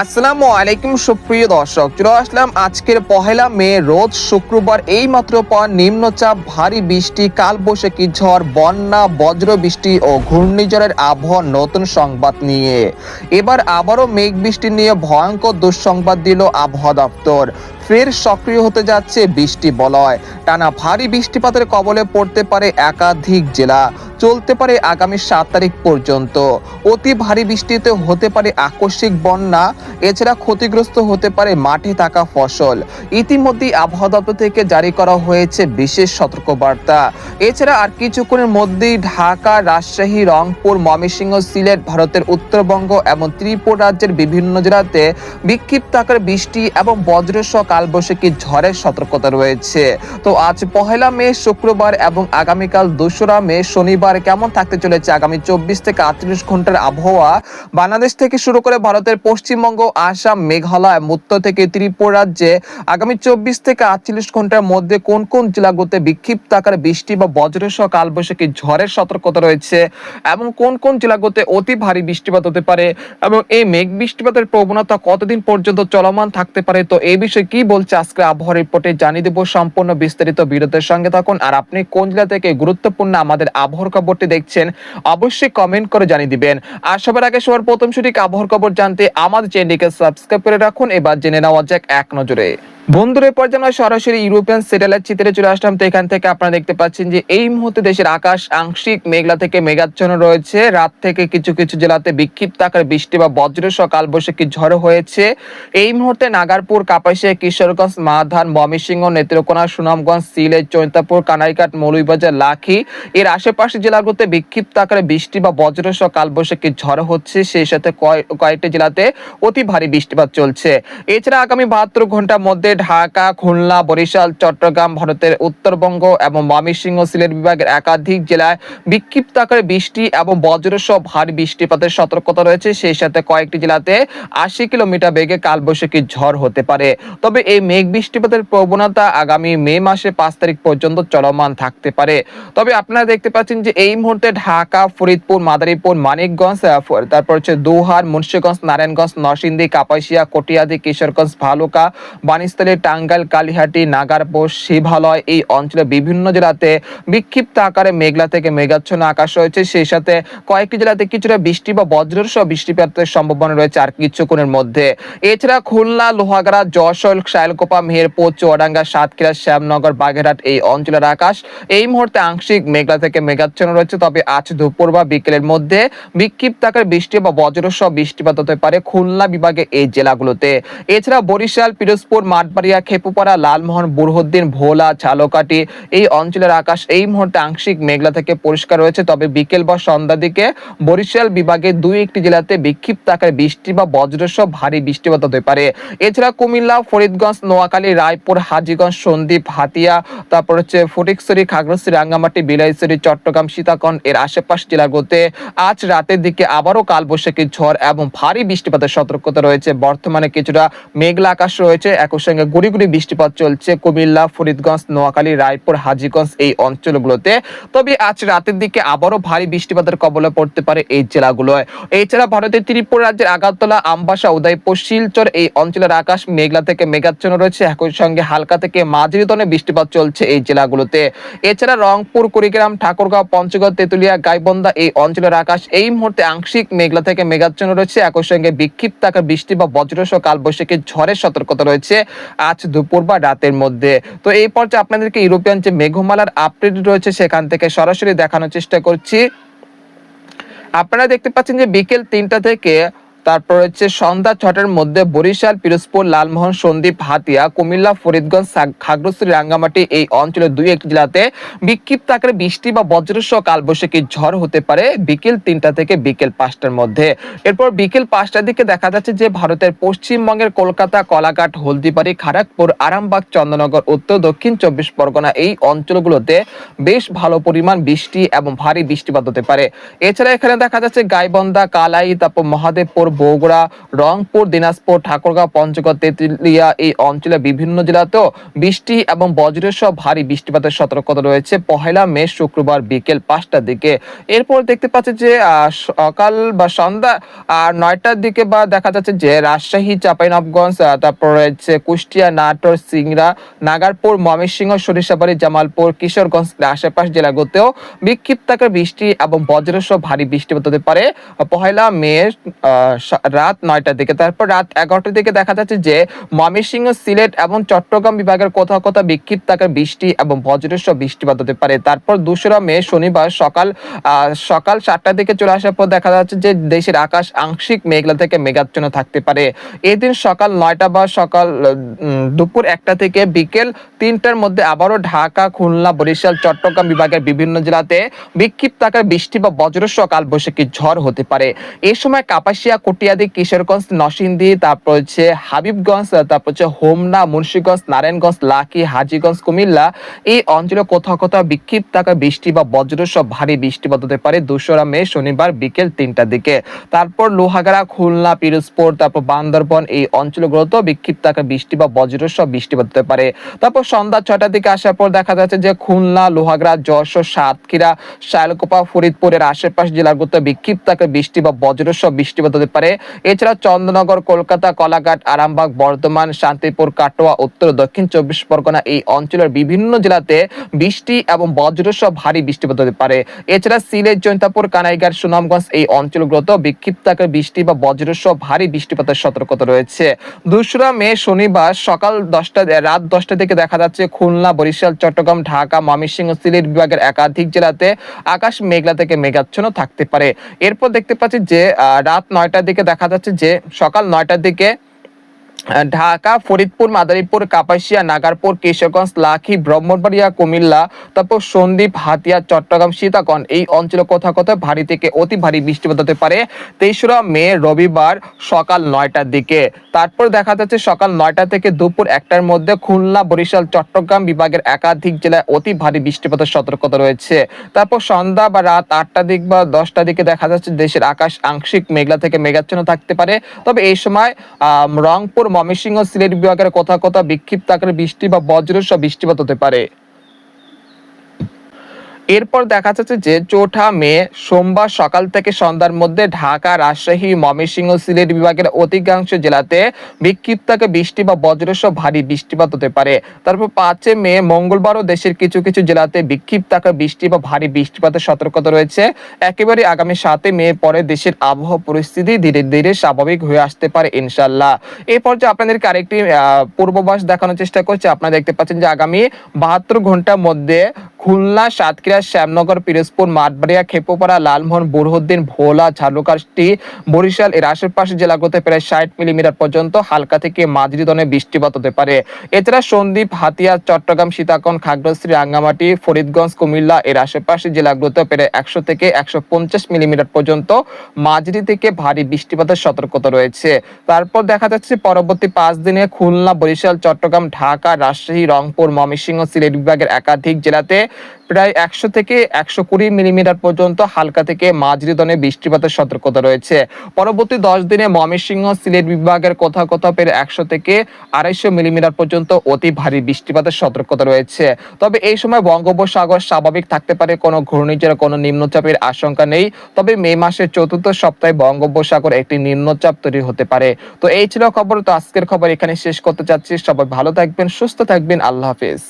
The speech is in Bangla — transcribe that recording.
আসসালামু আলাইকুম সুপ্রিয় দর্শক, চলে আসলাম আজকের পহেলা মে রোজ শুক্রবার। এই মাত্র পর নিম্নচাপ, ভারী বৃষ্টি, কালবৈশাখী ঝড়, বন্যা, বজ্র বৃষ্টি ও ঘূর্ণিঝড়ের আবহাওয়ার নতুন সংবাদ নিয়ে এবার আবারও মেঘ বৃষ্টি নিয়ে ভয়ঙ্কর দুঃসংবাদ দিল আবহাওয়া দপ্তর। ফের সক্রিয় হতে যাচ্ছে বৃষ্টি বলয়। টানা ভারী বৃষ্টিপাতের কবলে পড়তে পারে একাধিক জেলা, চলতে পারে আগামী 7 তারিখ পর্যন্ত। অতি ভারী বৃষ্টিতে হতে পারে আকস্মিক বন্যা, এছাড়া ক্ষতিগ্রস্ত হতে পারে মাঠে থাকা ফসল। ইতিমধ্যেই আবহাওয়া দপ্তর থেকে জারি করা হয়েছে বিশেষ সতর্কবার্তা। এছাড়া আর কিছুক্ষণের মধ্যেই ঢাকা, রাজশাহী, রংপুর, ময়মনসিংহ, সিলেট, ভারতের উত্তরবঙ্গ এবং ত্রিপুরা রাজ্যের বিভিন্ন জেলাতে বিক্ষিপ্ত আকারে বৃষ্টি এবং বজ্রসহ কালবৈশাখী ঝড়ের সতর্কতা রয়েছে। তো আজ পহেলা মে শুক্রবার এবং আগামীকাল 2রা মে শনিবার কেমন থাকতে চলেছে আগামী 24 থেকে 48 ঘন্টার আবহাওয়া বাংলাদেশ থেকে শুরু করে ভারতের পশ্চিমবঙ্গ, আসাম, মেঘালয়, উত্তর থেকে ত্রিপুরা রাজ্যে আগামী 24 থেকে 48 ঘন্টার মধ্যে কোন কোন জেলাগুলোতে বিক্ষিপ্ত আকারে বৃষ্টি বা বজ্রসহ কালবৈশাখী ঝড়ের সতর্কতা রয়েছে এবং কোন কোন জেলাগুলোতে অতি ভারী বৃষ্টিপাত হতে পারে এবং এই মেঘ বৃষ্টিপাতের প্রবণতা কতদিন পর্যন্ত চলমান থাকতে পারে, তো এই বিষয়ে কি বলছে আজকে আবহাওয়া রিপোর্টে জানিয়ে দেব সম্পূর্ণ বিস্তারিত। ভিডিওর সঙ্গে থাকুন। আর আপনি কোন জেলা থেকে গুরুত্বপূর্ণ আমাদের আবহাওয়ার খবরটি দেখছেন অবশ্যই কমেন্ট করে জানিয়ে দিবেন। আর সবার আগে সবার প্রথম সঠিক আবহাওয়ার খবর জানতে আমাদের চ্যানেলটিকে সাবস্ক্রাইব করে রাখুন। এবার জেনে নেওয়া যাক এক নজরে। বন্ধুরা, পর্যায়ে আমরা সরাসরি ইউরোপিয়ান স্যাটেলাইট চিত্রে চলে আসলাম। তো এখান থেকে আপনারা দেখতে পাচ্ছেন যে এই মুহূর্তে দেশের আকাশ আংশিক মেঘলা থেকে মেঘাচ্ছন্ন রয়েছে। রাত থেকে কিছু কিছু জেলাতে বিক্ষিপ্ত আকারে বৃষ্টি বা বজ্রসহ কালবৈশাখী ঝড় হয়েছে। এই মুহূর্তে নাগারপুর, কাপাসিয়া, কিশোরগঞ্জ, মাধান, ময়মনসিংহ, নেত্রকোনা, সুনামগঞ্জ, সিলেট, চৈতাপুর, কানাইঘাট, মৌলভীবাজার, লাখি এর আশেপাশের জেলাগুলোতে বিক্ষিপ্ত আকারে বৃষ্টি বা বজ্রসহ কালবৈশাখী ঝড় হচ্ছে। সেই সাথে কয়েকটি জেলাতে অতি ভারী বৃষ্টিপাত চলছে। এছাড়া আগামী 72 ঘন্টার মধ্যে ঢাকা, খুলনা, বরিশাল, চট্টগ্রাম, ভারতের উত্তরবঙ্গ এবং ময়মনসিংহ, সিলেট বিভাগের একাধিক জেলায় বিক্ষিপ্ত আকারে বৃষ্টি এবং বজ্রসহ ভারী বৃষ্টিপাতের সতর্কতা রয়েছে। সেই সাথে কয়েকটি জেলাতে 80 কিলোমিটার বেগে কালবৈশাখী ঝড় হতে পারে। তবে এই মেঘ বৃষ্টিপাতের প্রবণতা আগামী মে মাসে 5 তারিখ পর্যন্ত চলমান থাকতে পারে। তবে আপনারা দেখতে পাচ্ছেন যে এই মুহূর্তে ঢাকা, ফরিদপুর, মাদারীপুর, মানিকগঞ্জ, তারপর হচ্ছে দোহার, মুন্সিগঞ্জ, নারায়ণগঞ্জ, নরসিংদী, কাপাসিয়া, কটিয়াদি, কিশোরগঞ্জ, ভালুকা, বানিস্তালী, টাঙ্গাইল, কালিহাটি, নাগারপুর, শিবালয় এই অঞ্চলে বিভিন্ন জেলাতে বিক্ষিপ্ত আকারে মেঘলা থেকে মেঘাচ্ছন্ন আকাশ রয়েছে। সেই সাথে কয়েকটি জেলাতে কিছুটা বৃষ্টি বা বজ্রসহ বৃষ্টিপাতের সম্ভাবনা রয়েছে আর কিছুক্ষণের মধ্যে। এছাড়া খুলনা, লোহাগাড়া, যশোর, শাইলকোপা, মেহেরপুর, চুয়াডাঙ্গা, সাতক্ষীরা, শ্যামনগর, বাগেরহাট এই অঞ্চলের আকাশ এই মুহূর্তে আংশিক মেঘলা থেকে মেঘাচ্ছন্ন রয়েছে। তবে আজ দুপুর বা বিকেলের মধ্যে বিক্ষিপ্ত আকারে বৃষ্টি বা বজ্রসহ বৃষ্টিপাত হতে পারে খুলনা বিভাগে এই জেলাগুলোতে। এছাড়া বরিশাল, পিরোজপুর, মাঠবাড়িয়া, খেপুপাড়া, লালমোহন, বুরহুদ্দিন, ভোলা, ঝালকাঠি এই অঞ্চলের আকাশ এই মুহূর্তে আংশিক মেঘলা থেকে পরিষ্কার রয়েছে। তবে বিকেল বা সন্ধ্যার দিকে বরিশাল বিভাগে 2-1টি জেলাতে বিক্ষিপ্ত আকারে বৃষ্টি বা বজ্রসহ ভারী বৃষ্টিপাত হতে পারে। এছাড়া কুমিল্লা, ফরিদগঞ্জ, নোয়াখালী, রায়পুর, হাজীগঞ্জ, সন্দ্বীপ, হাতিয়া, তারপর হচ্ছে ফটিকছড়ি, খাগড়াছড়ি, রাঙ্গামাটি, বিলাইছড়ি, চট্টগ্রাম, সীতাকুণ্ড এর আশেপাশ জেলাগুলোতে আজ রাতের দিকে আবারও কালবৈশাখী ঝড় এবং ভারী বৃষ্টিপাতের সতর্কতা রয়েছে। বর্তমানে কিছুটা মেঘলা আকাশ রয়েছে, একই সঙ্গে গুড়ি গুড়ি বৃষ্টিপাত চলছে কুমিল্লা, ফরিদগঞ্জ, নোয়াখালী, রায়পুর, হাজীগঞ্জ এই অঞ্চলগুলোতে। তবে আজ রাতের দিকে আবারও ভারী বৃষ্টিপাতের কবলে পড়তে পারে এই জেলাগুলোয়। এছাড়া ভারতের ত্রিপুরা রাজ্যের আগরতলা, আমবাসা, উদয়পুর, শিলচর এই অঞ্চলের আকাশ মেঘলা থেকে মেঘাচ্ছন্ন রয়েছে, একই সঙ্গে হালকা থেকে মাঝারি ধরনের বৃষ্টিপাত চলছে এই জেলাগুলোতে। এছাড়া রংপুর, কুড়িগ্রাম, ঠাকুরগাঁও, পঞ্চগড়, তেতুলিয়া, গাইবান্ধা এই অঞ্চলের আকাশ এই মুহূর্তে আংশিক মেঘলা থেকে মেঘাচ্ছন্ন রয়েছে, একই সঙ্গে বিক্ষিপ্ত আকারে বৃষ্টি বা বজ্রসহ কালবৈশাখী ঝড়ের সতর্কতা রয়েছে আজ দুপুর বা রাতের মধ্যে। তো এই পর্যায়ে আপনাদেরকে ইউরোপিয়ান যে মেঘমালার আপডেট রয়েছে সেখান থেকে সরাসরি দেখানোর চেষ্টা করছি। আপনারা দেখতে পাচ্ছেন যে বিকেল 3টা থেকে তারপর হচ্ছে সন্ধ্যা 6টার মধ্যে বরিশাল, পিরোজপুর, লালমোহন, সন্দ্বীপ, হাতিয়া, কুমিল্লা, ফরিদগঞ্জ, খাগড়াছড়ি, রাঙ্গামাটি এই অঞ্চলের 2-1টি জেলাতে বিক্ষিপ্ত আকারে বৃষ্টি বা বজ্রসহ কালবৈশাখী ঝড় হতে পারে বিকেল 3টা থেকে বিকেল 5টার মধ্যে। এরপর বিকেল 5টার দিকে দেখা যাচ্ছে যে ভারতের পশ্চিমবঙ্গের কলকাতা, কলাঘাট, হলদিবাড়ি, খড়গপুর, আরামবাগ, চন্দননগর, উত্তর দক্ষিণ 24 পরগনা এই অঞ্চলগুলোতে বেশ ভালো পরিমাণ বৃষ্টি এবং ভারী বৃষ্টিপাত হতে পারে। এছাড়া এখানে দেখা যাচ্ছে গাইবান্ধা, কালাই, তারপর মহাদেবপুর, বগুড়া, রংপুর, দিনাজপুর, ঠাকুরগাঁও, পঞ্চগড়, তেঁতুলিয়া এই অঞ্চলের বিভিন্ন জেলাতেও বৃষ্টি এবং বজ্রসহ ভারী বৃষ্টিপাতের সতর্কতা রয়েছে 1 মে শুক্রবার বিকেল 5টার দিকে। এরপর দেখতে পাচ্ছি যে সকাল বা সন্ধ্যা 9টার দিকে বা দেখা যাচ্ছে যে রাজশাহী, চাঁপাইনবাবগঞ্জ, তারপর রয়েছে কুষ্টিয়া, নাটোর, সিংড়া, নাগারপুর, ময়মনসিংহ, সরিষাবাড়ি, জামালপুর, কিশোরগঞ্জ আশেপাশ জেলাগুলোতেও বিক্ষিপ্ত আকারে বৃষ্টি এবং বজ্রসহ ভারী বৃষ্টিপাত হতে পারে 1 মে রাত 9টার দিকে। তারপর রাত 11টার দিকে দেখা যাচ্ছে যে ময়মনসিংহ, সিলেট এবং চট্টগ্রাম বিভাগের কোথাও কোথাও বিক্ষিপ্ত আকারে বৃষ্টি এবং বজ্রসহ বৃষ্টিপাত হতে পারে। তারপর 2 মে শনিবার সকাল 7টার দিকে চলে আসার পর দেখা যাচ্ছে যে দেশের আকাশ আংশিক মেঘলা থেকে মেঘাচ্ছন্ন থাকতে পারে। এদিন সকাল 9টা বা দুপুর 1টা থেকে বিকেল 3টার মধ্যে আবারও ঢাকা, খুলনা, বরিশাল, চট্টগ্রাম বিভাগের বিভিন্ন জেলাতে বিক্ষিপ্ত আকারে বৃষ্টি বা বজ্রসহ কালবৈশাখী ঝড় হতে পারে। এই সময় কাপাসিয়া, কটিয়াদি, কিশোরগঞ্জ, নরসিংদী, তারপর হচ্ছে হাবিবগঞ্জ, তারপর হচ্ছে হোমনা, মুন্সিগঞ্জ, নারায়ণগঞ্জ, লাকি, হাজীগঞ্জ, কুমিল্লা এই অঞ্চলে কোথাও কোথাও বিক্ষিপ্ত আকারে বৃষ্টি বা বজ্রসহ ভারী বৃষ্টিপাত হতে পারে 2 মে শনিবার বিকেল 3টার দিকে। তারপর লোহাগাড়া, খুলনা, পিরোজপুর, তারপর বান্দরবন এই অঞ্চলগুলোতেও বিক্ষিপ্ত আকারে বৃষ্টি বা বজ্রসহ বৃষ্টিপাত হতে পারে। তারপর সন্ধ্যা 6টার দিকে আসার পর দেখা যাচ্ছে যে খুলনা, লোহাগাড়া, যশোর, সাতক্ষীরা, শায়লকুপা, ফরিদপুরের আশেপাশ জেলাগুলোতে বিক্ষিপ্ত আকারে বৃষ্টি বা বজ্রসহ বৃষ্টিপাত হতে পারে। এছাড়া চন্দ্রনগর, কলকাতা, কলাঘাট, আরামবাগ, বর্ধমান, শান্তিপুর, কাটোয়া, উত্তর ও দক্ষিণ 24 পরগনা এই অঞ্চলের বিভিন্ন জেলাতে বৃষ্টি এবং বজ্রসহ ভারী বৃষ্টিপাত হতে পারে। এছাড়া সিলেট, জৈন্তাপুর, কানাইঘাট, সুনামগঞ্জ এই অঞ্চলগুলোতেও বিক্ষিপ্ত আকারে বৃষ্টি বা বজ্রসহ ভারী বৃষ্টিপাতের সতর্কতা রয়েছে। 2 মে শনিবার রাত 10টা থেকে দেখা যাচ্ছে খুলনা, বরিশাল, চট্টগ্রাম, ঢাকা, ময়মনসিংহ, সিলেট বিভাগের একাধিক জেলাতে আকাশ মেঘলা থেকে মেঘাচ্ছন্ন থাকতে পারে। এরপর দেখতে পাচ্ছি যে রাত 9টার দিকে দেখা যাচ্ছে যে সকাল 9টার দিকে ঢাকা, ফরিদপুর, মাদারীপুর, কাপাসিয়া, নাগারপুর, কিশোরগঞ্জ, লাখি, ব্রাহ্মণবাড়িয়া, কুমিল্লা, তারপর সন্দ্বীপ, হাতিয়া, চট্টগ্রাম, সীতাকুণ্ড এই অঞ্চলে কোথাও কোথাও ভারী থেকে অতি ভারী বৃষ্টিপাত হতে পারে 23 মে রবিবার সকাল 9টার দিকে। তারপর দেখা যাচ্ছে সকাল 9টা থেকে দুপুর 1টার মধ্যে খুলনা, বরিশাল, চট্টগ্রাম বিভাগের একাধিক জেলায় অতি ভারী বৃষ্টিপাতের সতর্কতা রয়েছে। তারপর সন্ধ্যা বা রাত 8টার দিক বা 10টার দিকে দেখা যাচ্ছে দেশের আকাশ আংশিক মেঘলা থেকে মেঘাচ্ছন্ন থাকতে পারে। তবে এই সময় রংপুর, ময়মনসিংহ, সিলেট বিভাগের কোথাও কোথাও বিক্ষিপ্ত আকারে বৃষ্টি বা বজ্রসহ বৃষ্টিপাত হতে পারে। এরপর দেখা যাচ্ছে যে 4 মে সোমবার সকাল থেকে সন্ধ্যার মধ্যে ঢাকা, রাজশাহী, ময়মনসিংহ, সিলেট বিভাগের অধিকাংশ জেলাতে বিক্ষিপ্ত আকারে বৃষ্টি বা বজ্রসহ ভারী বৃষ্টিপাত হতে পারে। তারপর 5 মে মঙ্গলবারও দেশের কিছু কিছু জেলাতে বিক্ষিপ্ত আকারে বৃষ্টি বা ভারী বৃষ্টিপাতের সতর্কতা রয়েছে। একেবারে আগামী 7 মে পরে দেশের আবহাওয়া পরিস্থিতি ধীরে ধীরে স্বাভাবিক হয়ে আসতে পারে ইনশাল্লাহ। এই পর্যায়ে আপনাদেরকে আরেকটি পূর্বাভাস দেখানোর চেষ্টা করছি। আপনারা দেখতে পাচ্ছেন যে আগামী 72 ঘন্টার মধ্যে খুলনা, সাতক্ষীরা, শ্যামনগর, পিরোজপুর, মাঠবাড়িয়া, খেপুপাড়া, লালমোহন, বুরহুদ্দিন, ভোলা, ঝালকাঠি, বরিশাল এর আশেপাশের জেলাগুলোতে প্রায় 60 মিলিমিটার পর্যন্ত হালকা থেকে মাঝারি ধরনের বৃষ্টিপাত হতে পারে। এছাড়া সন্দ্বীপ, হাতিয়া, চট্টগ্রাম, সীতাকুণ্ড, খাগড়াছড়ি, রাঙ্গামাটি, ফরিদগঞ্জ, কুমিল্লা এর আশেপাশের জেলাগুলোতে প্রায় 100 থেকে 150 মিলিমিটার পর্যন্ত মাঝারি থেকে ভারী বৃষ্টিপাতের সতর্কতা রয়েছে। তারপর দেখা যাচ্ছে পরবর্তী 5 দিনে খুলনা, বরিশাল, চট্টগ্রাম, ঢাকা, রাজশাহী, রংপুর, ময়মনসিংহ, সিলেট বিভাগের একাধিক জেলাতে প্রায় 100 থেকে 120 মিলিমিটার পর্যন্ত হালকা থেকে মাঝারি ধরনের বৃষ্টিপাতের সতর্কতা রয়েছে। পরবর্তী 10 দিনে ময়মনসিংহ, সিলেট বিভাগের কোথাও কোথাও প্রায় 100 থেকে 250 মিলিমিটার পর্যন্ত অতি ভারী বৃষ্টিপাতের সতর্কতা রয়েছে। তবে এই সময় বঙ্গোপসাগর স্বাভাবিক থাকতে পারে, কোনো ঘূর্ণিঝড়, কোনো নিম্নচাপের আশঙ্কা নেই। তবে মে মাসের 4র্থ সপ্তাহে বঙ্গোপসাগর একটি নিম্নচাপ তৈরি হতে পারে। তো এই ছিল খবর। তো আজকের খবর এখানে শেষ করতে চাচ্ছি। সবাই ভালো থাকবেন, সুস্থ থাকবেন। আল্লাহ হাফেজ।